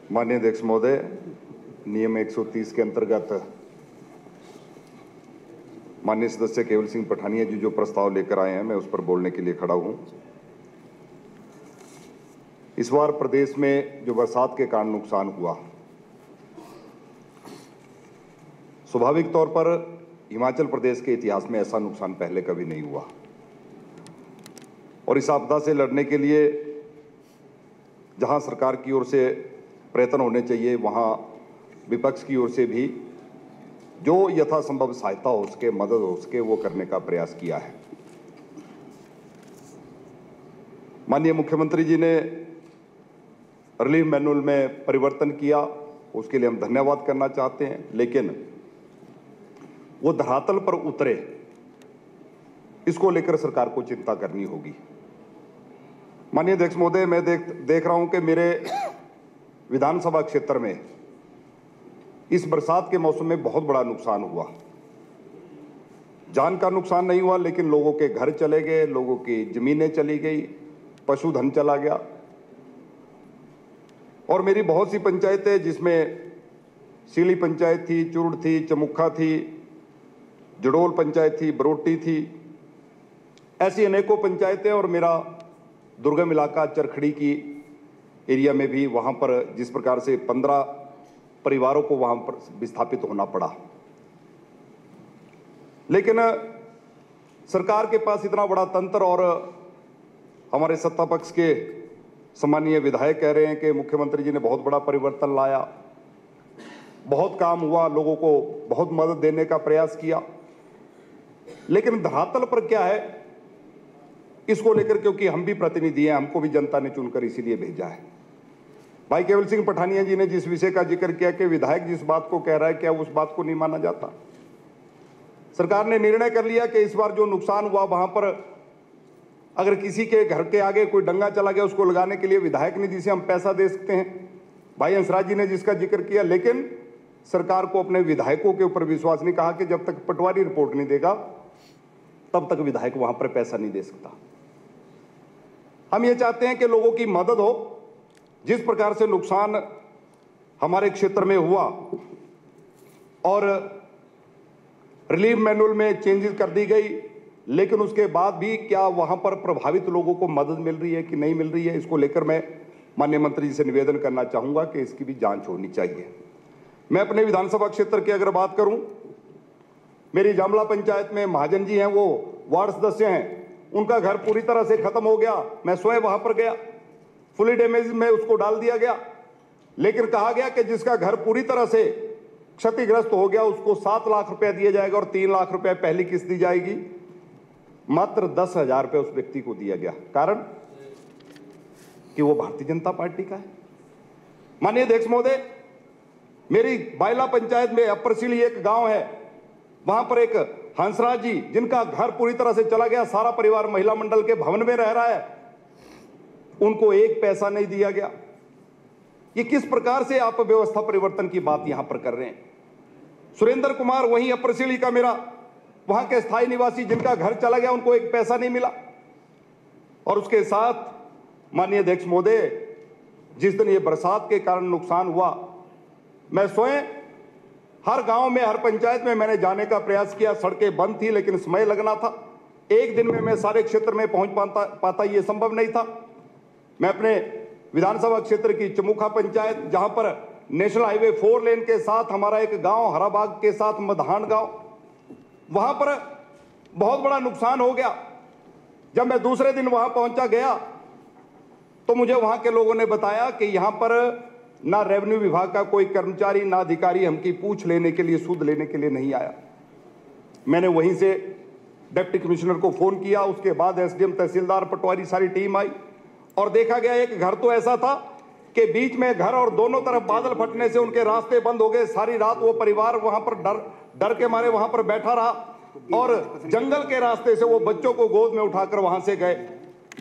माननीय अध्यक्ष महोदय, नियम 130 के अंतर्गत माननीय सदस्य केवल सिंह पठानिया जी जो प्रस्ताव लेकर आए हैं, मैं उस पर बोलने के लिए खड़ा हूं। इस बार प्रदेश में जो बरसात के कारण नुकसान हुआ, स्वाभाविक तौर पर हिमाचल प्रदेश के इतिहास में ऐसा नुकसान पहले कभी नहीं हुआ और इस आपदा से लड़ने के लिए जहां सरकार की ओर से प्रयत्न होने चाहिए, वहां विपक्ष की ओर से भी जो यथासंभव सहायता हो सके, मदद हो सके, वो करने का प्रयास किया है। माननीय मुख्यमंत्री जी ने रिलीफ मैनुअल में परिवर्तन किया, उसके लिए हम धन्यवाद करना चाहते हैं, लेकिन वो धरातल पर उतरे, इसको लेकर सरकार को चिंता करनी होगी। माननीय अध्यक्ष महोदय, मैं देख रहा हूं कि मेरे विधानसभा क्षेत्र में इस बरसात के मौसम में बहुत बड़ा नुकसान हुआ। जान का नुकसान नहीं हुआ, लेकिन लोगों के घर चले गए, लोगों की जमीनें चली गई, पशुधन चला गया। और मेरी बहुत सी पंचायतें, जिसमें सीली पंचायत थी, चुरुड़ थी, चमुखा थी, जड़ोल पंचायत थी, बरोटी थी, ऐसी अनेकों पंचायतें, और मेरा दुर्गम इलाका चरखड़ी की एरिया में भी, वहां पर जिस प्रकार से 15 परिवारों को वहां पर विस्थापित होना पड़ा। लेकिन सरकार के पास इतना बड़ा तंत्र, और हमारे सत्ता पक्ष के सम्मानीय विधायक कह रहे हैं कि मुख्यमंत्री जी ने बहुत बड़ा परिवर्तन लाया, बहुत काम हुआ, लोगों को बहुत मदद देने का प्रयास किया। लेकिन धरातल पर क्या है, इसको लेकर, क्योंकि हम भी प्रतिनिधि हैं, हमको भी जनता ने चुनकर इसीलिए भेजा है। भाई केवल सिंह पठानिया जी ने जिस विषय का जिक्र किया कि विधायक जिस बात को कह रहा है, क्या उस बात को नहीं माना जाता? सरकार ने निर्णय कर लिया कि इस बार जो नुकसान हुआ, वहां पर अगर किसी के घर के आगे कोई डंगा चला गया, उसको लगाने के लिए विधायक निधि से हम पैसा दे सकते हैं। भाई हंसराज जी ने जिसका जिक्र किया, लेकिन सरकार को अपने विधायकों के ऊपर विश्वास नहीं। कहा कि जब तक पटवारी रिपोर्ट नहीं देगा, तब तक विधायक वहां पर पैसा नहीं दे सकता। हम ये चाहते हैं कि लोगों की मदद हो। जिस प्रकार से नुकसान हमारे क्षेत्र में हुआ और रिलीफ मैनुअल में चेंजेस कर दी गई, लेकिन उसके बाद भी क्या वहां पर प्रभावित लोगों को मदद मिल रही है कि नहीं मिल रही है, इसको लेकर मैं माननीय मंत्री जी से निवेदन करना चाहूंगा कि इसकी भी जांच होनी चाहिए। मैं अपने विधानसभा क्षेत्र की अगर बात करूं, मेरी जामला पंचायत में महाजन जी हैं, वो वार्ड सदस्य हैं, उनका घर पूरी तरह से खत्म हो गया। मैं स्वयं वहां पर गया, फुली डैमेज में उसको डाल दिया गया, लेकिन कहा गया कि जिसका घर पूरी तरह से क्षतिग्रस्त हो गया उसको 7 लाख रुपया दिया जाएगा और 3 लाख रुपया पहली किस्त दी जाएगी। मात्र 10,000 रुपये उस व्यक्ति को दिया गया, कारण कि वो भारतीय जनता पार्टी का है। माननीय अध्यक्ष महोदय, मेरी बायला पंचायत में अप्रसिली एक गांव है, वहां पर एक हंसराज जी, जिनका घर पूरी तरह से चला गया, सारा परिवार महिला मंडल के भवन में रह रहा है, उनको एक पैसा नहीं दिया गया। ये किस प्रकार से आप व्यवस्था परिवर्तन की बात यहां पर कर रहे हैं? सुरेंद्र कुमार, वहीं अप्रसिली का मेरा वहां के स्थायी निवासी, जिनका घर चला गया, उनको एक पैसा नहीं मिला। और उसके साथ माननीय अध्यक्ष महोदय, जिस दिन ये बरसात के कारण नुकसान हुआ, मैं स्वयं हर गांव में, हर पंचायत में मैंने जाने का प्रयास किया। सड़कें बंद थी, लेकिन समय लगना था। एक दिन में मैं सारे क्षेत्र में पहुंच पाता ये संभव नहीं था। मैं अपने विधानसभा क्षेत्र की चमुखा पंचायत, जहां पर नेशनल हाईवे 4 लेन के साथ हमारा एक गांव, हराबाग के साथ मधान गांव, वहां पर बहुत बड़ा नुकसान हो गया। जब मैं दूसरे दिन वहां पहुंचा गया, तो मुझे वहां के लोगों ने बताया कि यहां पर ना रेवेन्यू विभाग का कोई कर्मचारी, ना अधिकारी हमकी पूछ लेने के लिए, सूद लेने के लिए नहीं आया। मैंने वहीं से डिप्टी कमिश्नर को फोन किया, उसके बाद एसडीएम, तहसीलदार, पटवारी, सारी टीम आई और देखा गया एक घर तो ऐसा था कि बीच में घर और दोनों तरफ बादल फटने से उनके रास्ते बंद हो गए। सारी रात वो परिवार वहां पर डर के मारे वहां पर बैठा रहा और जंगल के रास्ते से वो बच्चों को गोद में उठाकर वहां से गए।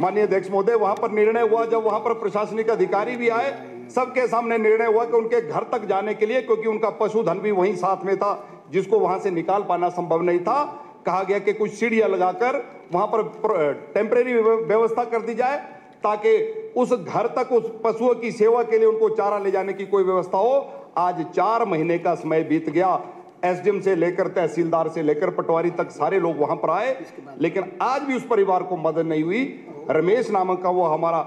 माननीय अध्यक्ष महोदय, वहां पर निर्णय हुआ, जब वहां पर प्रशासनिक अधिकारी भी आए, सबके सामने निर्णय हुआ कि उनके घर तक जाने के लिए, क्योंकि उनका पशुधन भी वहीं साथ में था, जिसको वहां से निकाल पाना संभव नहीं था, कहा गया कि कुछ सीढ़ियां लगाकर वहां पर टेम्परेरी व्यवस्था कर दी जाए, ताकि उस घर तक उस पशुओं की सेवा के लिए उनको चारा ले जाने की कोई व्यवस्था हो। आज 4 महीने का समय बीत गया, एसडीएम से लेकर तहसीलदार से लेकर पटवारी तक सारे लोग वहां पर आए, लेकिन आज भी उस परिवार को मदद नहीं हुई। रमेश नामक का वो हमारा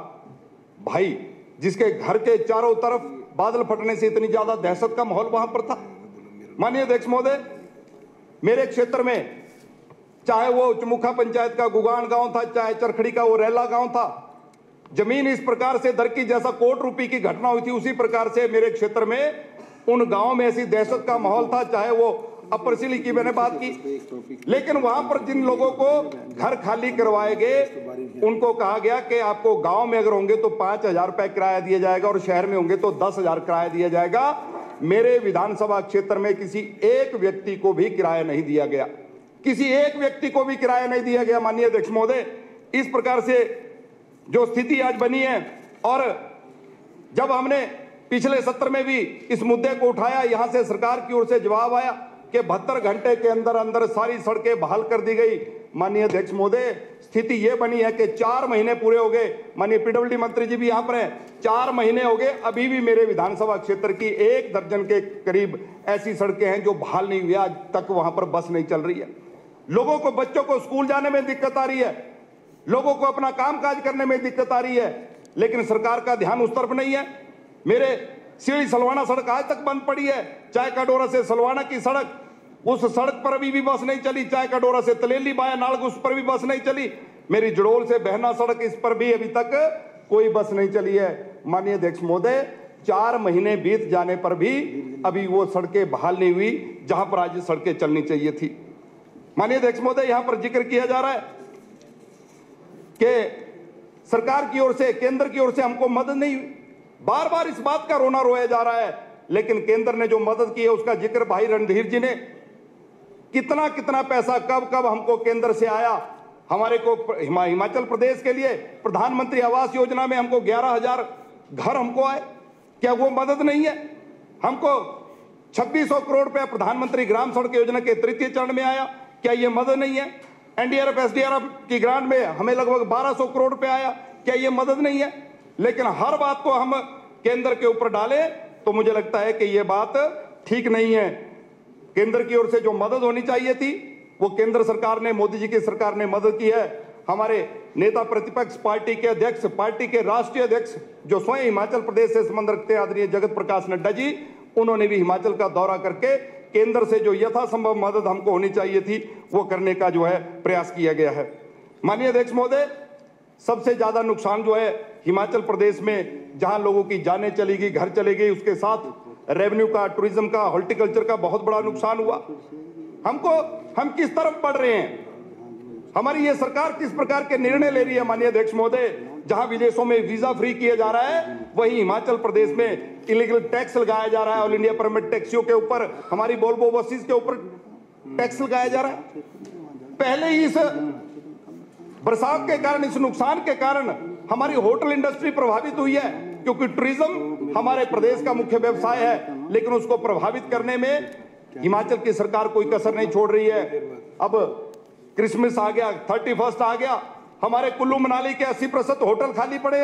भाई, जिसके घर के चारों तरफ बादल फटने से इतनी ज्यादा दहशत का माहौल वहां पर था। माननीय अध्यक्ष महोदय, मेरे क्षेत्र में चाहे वो चमुखा पंचायत का गुगान गांव था, चाहे चरखड़ी का वो रेला गांव था, जमीन इस प्रकार से दरकी जैसा कोट रुपए की घटना हुई थी, उसी प्रकार से मेरे क्षेत्र में उन गांव में ऐसी दहशत का माहौल था। चाहे वो अपर सिली की मैंने बात की, लेकिन वहां पर जिन लोगों को घर खाली करवाए गए उनको कहा गया कि आपको गांव में अगर होंगे तो 5,000 रुपए किराया दिया जाएगा और शहर में होंगे तो 10,000 किराया दिया जाएगा। मेरे विधानसभा क्षेत्र में किसी एक व्यक्ति को भी किराया नहीं दिया गया, किसी एक व्यक्ति को भी किराया नहीं दिया गया। माननीय अध्यक्ष महोदय, इस प्रकार से जो स्थिति आज बनी है, और जब हमने पिछले सत्र में भी इस मुद्दे को उठाया, यहां से सरकार की ओर से जवाब आया कि 72 घंटे के अंदर अंदर सारी सड़कें बहाल कर दी गई। माननीय अध्यक्ष महोदय, स्थिति यह बनी है कि 4 महीने पूरे हो गए, माननीय पीडब्ल्यूडी मंत्री जी भी यहां पर हैं, 4 महीने हो गए, अभी भी मेरे विधानसभा क्षेत्र की 1 दर्जन के करीब ऐसी सड़कें हैं जो बहाल नहीं हुई, आज तक वहां पर बस नहीं चल रही है। लोगों को, बच्चों को स्कूल जाने में दिक्कत आ रही है, लोगों को अपना कामकाज करने में दिक्कत आ रही है, लेकिन सरकार का ध्यान उस तरफ नहीं है। मेरे सीढ़ी सलवाना सड़क आज तक बंद पड़ी है, चाहे काडोरा से सलवाना की सड़क, उस सड़क पर अभी भी बस नहीं चली, चाहे काडोरा से तलेली बाया नालग उस पर भी बस नहीं चली, मेरी जड़ोल से बहना सड़क, इस पर भी अभी तक कोई बस नहीं चली है। माननीय अध्यक्ष महोदय, 4 महीने बीत जाने पर भी अभी वो सड़कें बहाल नहीं हुई जहां पर आज सड़कें चलनी चाहिए थी। माननीय अध्यक्ष महोदय, यहां पर जिक्र किया जा रहा है कि सरकार की ओर से, केंद्र की ओर से हमको मदद नहीं हुई, बार बार इस बात का रोना रोया जा रहा है, लेकिन केंद्र ने जो मदद की है उसका जिक्र भाई रणधीर जी ने, कितना कितना पैसा कब कब हमको केंद्र से आया। हमारे को हिमाचल प्रदेश के लिए प्रधानमंत्री आवास योजना में हमको 11,000 घर हमको आए, क्या वो मदद नहीं है? हमको 2600 करोड़ रुपया प्रधानमंत्री ग्राम सड़क योजना के 3य चरण में आया, क्या ये मदद नहीं है? एनडीआरएफ एसडीआरएफ की ग्रांट में हमें लगभग 1200 करोड़ रुपए आया, क्या ये मदद नहीं है? लेकिन हर बात को हम केंद्र के ऊपर डालें तो मुझे लगता है कि ये बात ठीक नहीं है। केंद्र की ओर से जो मदद होनी चाहिए थी वो केंद्र सरकार ने, मोदी जी की सरकार ने मदद की है। हमारे नेता प्रतिपक्ष, पार्टी के अध्यक्ष, पार्टी के राष्ट्रीय अध्यक्ष जो स्वयं हिमाचल प्रदेश से संबंध रखते हैं, आदरणीय जगत प्रकाश नड्डा जी, उन्होंने भी हिमाचल का दौरा करके केंद्र से जो यथासंभव मदद हमको होनी चाहिए थी वो करने का जो है प्रयास किया गया है। माननीय अध्यक्ष महोदय, सबसे ज्यादा नुकसान जो है हिमाचल प्रदेश में, जहां लोगों की जानें चली गई, घर चले गए, उसके साथ रेवेन्यू का, टूरिज्म का, हॉर्टिकल्चर का बहुत बड़ा नुकसान हुआ। हम किस तरफ बढ़ रहे हैं? हमारी ये सरकार किस प्रकार के निर्णय ले रही है? माननीय अध्यक्ष महोदय, जहां विदेशों में वीजा फ्री किया जा रहा है, वहीं हिमाचल प्रदेश में इलीगल टैक्स लगाया जा रहा है। ऑल इंडिया परमिट टैक्सियों के ऊपर, हमारी वोल्वो बसेस के ऊपर टैक्स लगाया जा रहा है। पहले ही इस बरसात के कारण, इस नुकसान के कारण हमारी होटल इंडस्ट्री प्रभावित हुई है, क्योंकि टूरिज्म हमारे प्रदेश का मुख्य व्यवसाय है, लेकिन उसको प्रभावित करने में हिमाचल की सरकार कोई कसर नहीं छोड़ रही है। अब क्रिसमस आ गया, 31 आ गया, हमारे कुल्लू मनाली के 80% होटल खाली पड़े।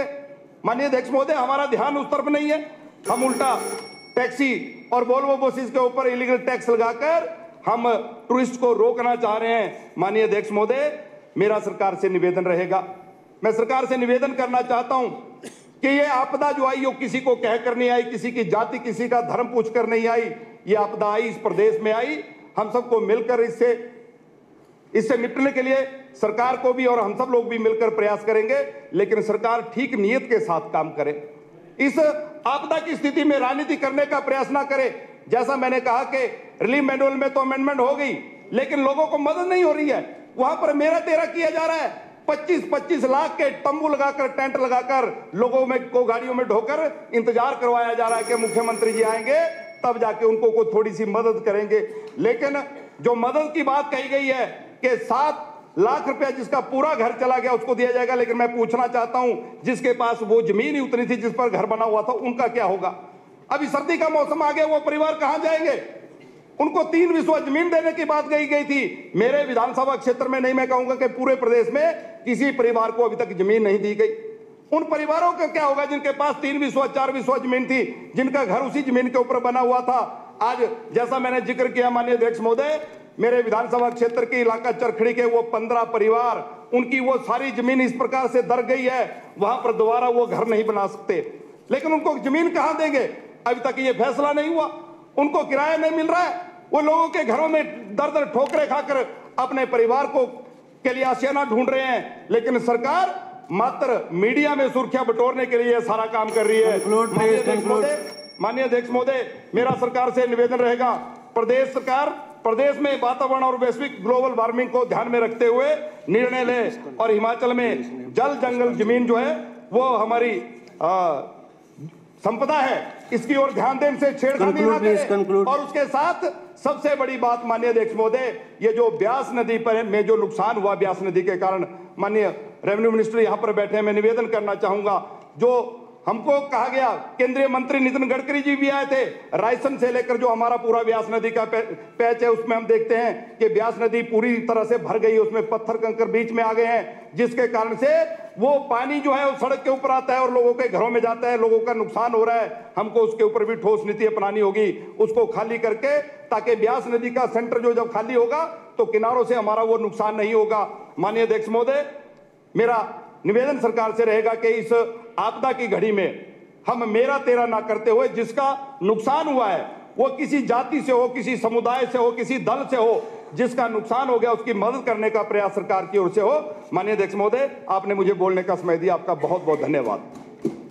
माननीय अध्यक्ष महोदय, हमारा ध्यान उस तरफ नहीं है, हम उल्टा टैक्सी और वोल्वो बसेस के ऊपर इलीगल टैक्स लगाकर हम टूरिस्ट को रोकना चाह रहे हैं। माननीय अध्यक्ष महोदय, मेरा सरकार से निवेदन रहेगा, मैं सरकार से निवेदन करना चाहता हूं कि ये आपदा जो आई वो किसी को कहकर नहीं आई, किसी की जाति, किसी का धर्म पूछकर नहीं आई, ये आपदा आई, इस प्रदेश में आई। हम सबको मिलकर इससे निपटने के लिए सरकार को भी और हम सब लोग भी मिलकर प्रयास करेंगे, लेकिन सरकार ठीक नियत के साथ काम करे, इस आपदा की स्थिति में राजनीति करने का प्रयास ना करे। जैसा मैंने कहा कि रिलीफ मैनुअल में तो अमेंडमेंट हो गई, लेकिन लोगों को मदद नहीं हो रही है। वहां पर मेरा तेरा किया जा रहा है, 25-25 लाख के तंबू लगाकर, टेंट लगाकर लोगों में को गाड़ियों में ढोकर इंतजार करवाया जा रहा है कि मुख्यमंत्री जी आएंगे तब जाके उनको को थोड़ी सी मदद करेंगे। लेकिन जो मदद की बात कही गई है कि 7 लाख रुपया जिसका पूरा घर चला गया उसको दिया जाएगा, लेकिन मैं पूछना चाहता हूं जिसके पास वो जमीन ही उतनी थी जिस पर घर बना हुआ था, उनका क्या होगा? अभी सर्दी का मौसम आ गया, वो परिवार कहां जाएंगे? उनको 3 बिस्वा जमीन देने की बात कही गई थी। मेरे विधानसभा क्षेत्र में नहीं, मैं कहूंगा कि पूरे प्रदेश में किसी परिवार को अभी तक जमीन नहीं दी गई। उन परिवारों का क्या होगा जिनके पास 3 बिस्वा 4 बिस्वा जमीन थी, जिनका घर उसी जमीन के ऊपर बना हुआ था। आज जैसा मैंने जिक्र किया माननीय अध्यक्ष महोदय, मेरे विधानसभा क्षेत्र के इलाका चरखड़ी के वो 15 परिवार, उनकी वो सारी जमीन इस प्रकार से दर गई है, वहां पर दोबारा वो घर नहीं बना सकते। लेकिन उनको जमीन कहां देंगे, अभी तक ये फैसला नहीं हुआ। उनको किराया नहीं मिल रहा है, वो लोगों के घरों में दर दर ठोकरे खाकर अपने परिवार को के लिए आशियाना ढूंढ रहे हैं। लेकिन सरकार मात्र मीडिया में सुर्खियां बटोरने के लिए सारा काम कर रही है। माननीय अध्यक्ष महोदय, मेरा सरकार से निवेदन रहेगा, प्रदेश सरकार प्रदेश में वातावरण और वैश्विक ग्लोबल वार्मिंग को ध्यान में रखते हुए निर्णय ले और हिमाचल में जल जंगल जमीन जो है वो हमारी संपदा है, इसकी ओर ध्यान दें, से छेड़खानी ना करें। और उसके साथ सबसे बड़ी बात माननीय अध्यक्ष महोदय, ये जो ब्यास नदी पर में जो नुकसान हुआ ब्यास नदी के कारण, माननीय रेवेन्यू मिनिस्टर यहाँ पर बैठे हैं, मैं निवेदन करना चाहूंगा, जो हमको कहा गया, केंद्रीय मंत्री नितिन गडकरी जी भी आए थे, रायसन से लेकर जो हमारा पूरा ब्यास नदी का पैच है उसमें हम देखते हैं कि ब्यास नदी पूरी तरह से भर गई, उसमें पत्थर कंकर बीच में आ गए हैं, जिसके कारण से वो पानी जो है वो सड़क के ऊपर आता है और लोगों के घरों में जाता है, लोगों का नुकसान हो रहा है। हमको उसके ऊपर भी ठोस नीति अपनानी होगी, उसको खाली करके, ताकि ब्यास नदी का सेंटर जो जब खाली होगा तो किनारों से हमारा वो नुकसान नहीं होगा। माननीय अध्यक्ष महोदय, मेरा निवेदन सरकार से रहेगा कि इस आपदा की घड़ी में हम मेरा तेरा ना करते हुए, जिसका नुकसान हुआ है वो किसी जाति से हो, किसी समुदाय से हो, किसी दल से हो, जिसका नुकसान हो गया उसकी मदद करने का प्रयास सरकार की ओर से हो। माननीय अध्यक्ष महोदय, आपने मुझे बोलने का समय दिया, आपका बहुत बहुत धन्यवाद।